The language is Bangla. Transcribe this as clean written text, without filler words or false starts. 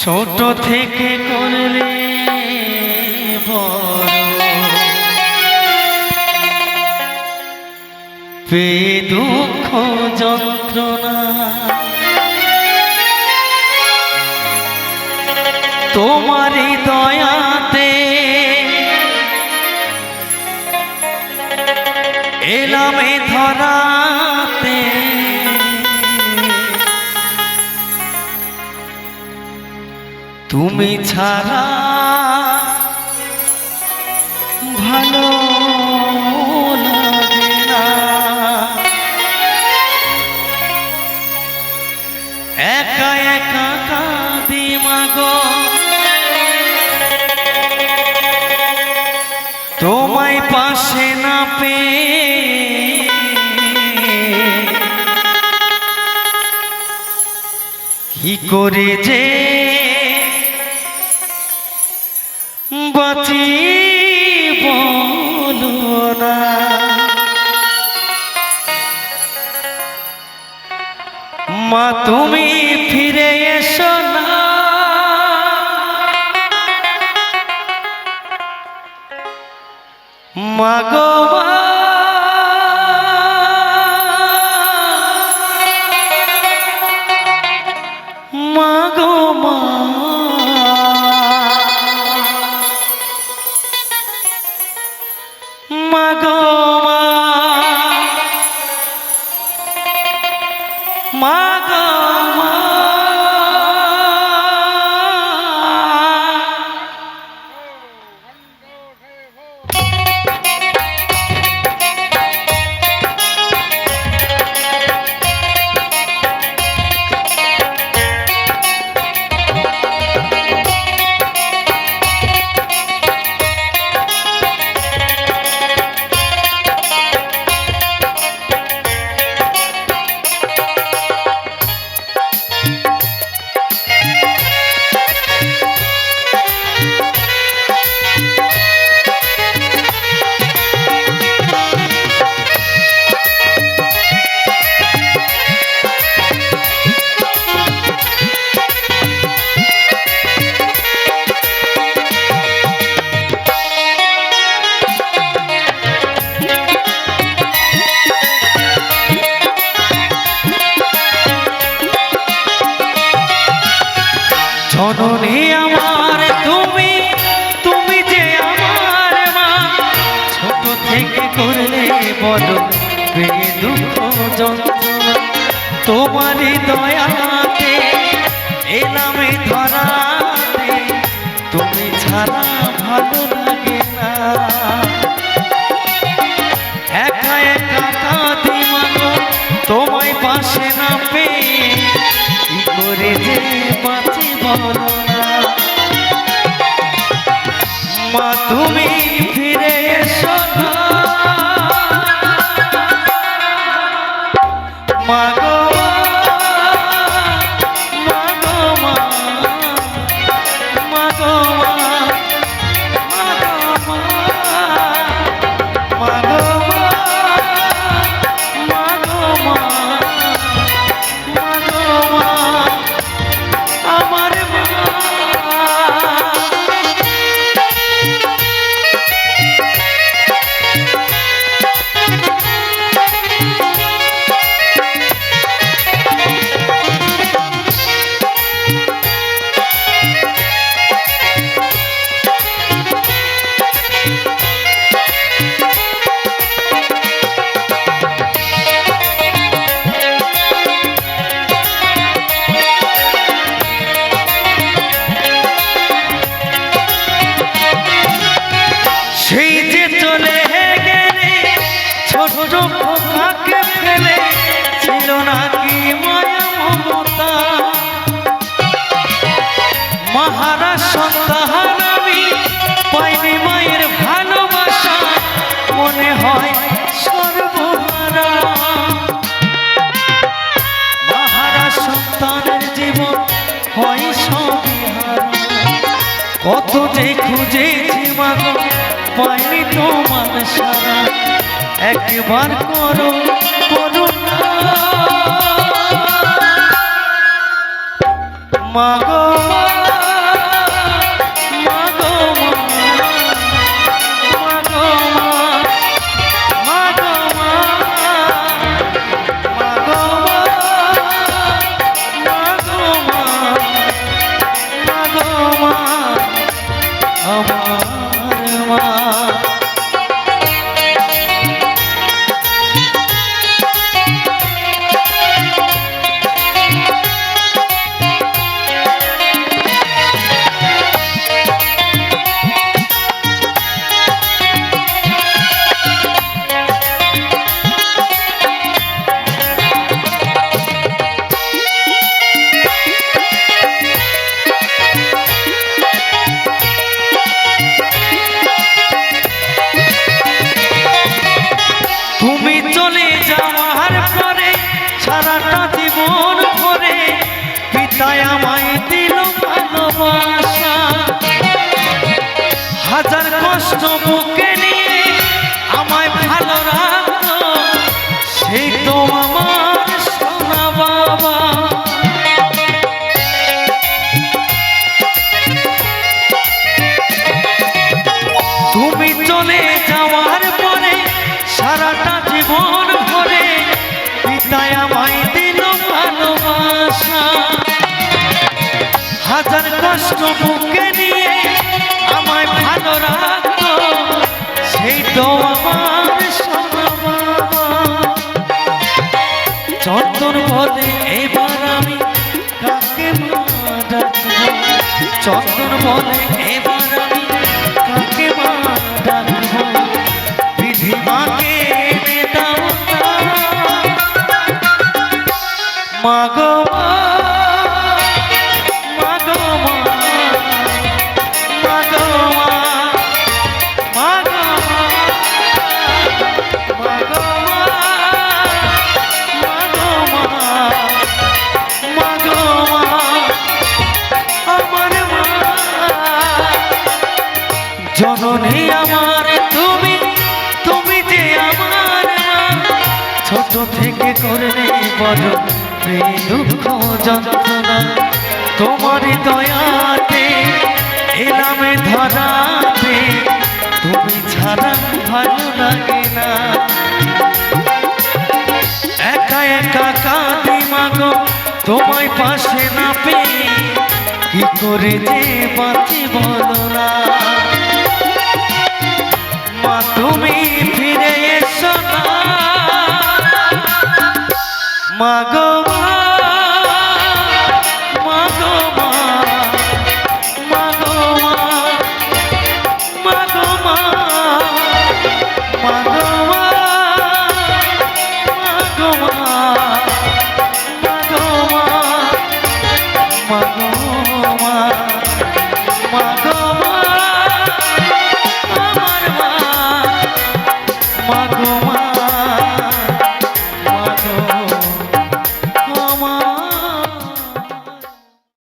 ছোট থেকে করলে বড়, পেয়ে দুঃখ যন্ত্রণা তোমারই দয়াতে এলামে ধরাতে। তুমি ছাড়া ভালো লাগে না, একা একা কাঁদি মাগো তোমায় পাশে না পেয়ে। কি করে যে বাঁচি বলো না, মা তুমি ফিরে এসো না, মা গো মা গো মা, মা গো মা গো মা। জননী আমার তুমি, তুমি যে আমার মা, ছোট থেকে করলে বড়, পেয়ে দুঃখ যন্ত্রণা তোমারই দয়াতে এলামে ধরাতে। তুমি ছাড়া ভালো লাগে না, একা একা কাঁদি মাগো তোমায় পাশে না পেয়ে। কি করে যে বাঁচি বলো না, মা তুমি ফিরে এসো না, মা গো মা গো মা, মা গো মা, মা গো মা, মা গো মা, মা গো মা, মা গো মা, আমার মা। সেই যে চলে গেলে ছোট খোকাকে ফেলে, ছিল নাকি মায়া মমতা, মাহারা সন্তান আমি পাইনি মায়ের ভালোবাসা, মনে হয় সর্বহারা। মাহারা সন্তানের জীবন হয় সবিহারা, কত যে খুঁজেছি মাগো পাইনি তোমার সারা। একবার করো করুণা মাগো। চলে যাওয়ার পরে সারাটা জীবন ভরে পিতায় আমায় দিল ভালোবাসা। হাজার কষ্ট বুকে নিয়ে আমায় ভালো রাখতো, সেই তো আমার সোনা বাবা। তুমি চলে যাওয়ার পরে সারাটা জীবন ভরে পিতায় আমায় দিল ভালোবাসা। হাজার কষ্ট বুকে নিয়ে আমায় ভালো রাখতো, সেই তো আমার সোনা বাবা। চন্দন বলে এবার আমি কাকে মা ডাকবো, চন্দন বলে এবার আমি কাকে মা ডাকবো, বিধি মাকে এনে দাও না মা গো মা গো মা, মা গো মা, মা গো মা, মা গো মা, মা গো মা, মা গো মা, আমার মা। জননী আমার তুমি, তুমি যে আমার মা, ছোট থেকে করলে বড় দুঃখ যন্ত্রণা, তোমার দয়াতে এলামে ধরাতে, তুমি ছাড়া ভালো লাগে না। একা একা কাঁদি মাগো তোমায় পাশে না পেয়ে, কি করে যে বাঁচি বলো না। মা তুমি ফিরে এসো না মা গো মা, মা গো মা, মা গো মা, মা গো মা, মা গো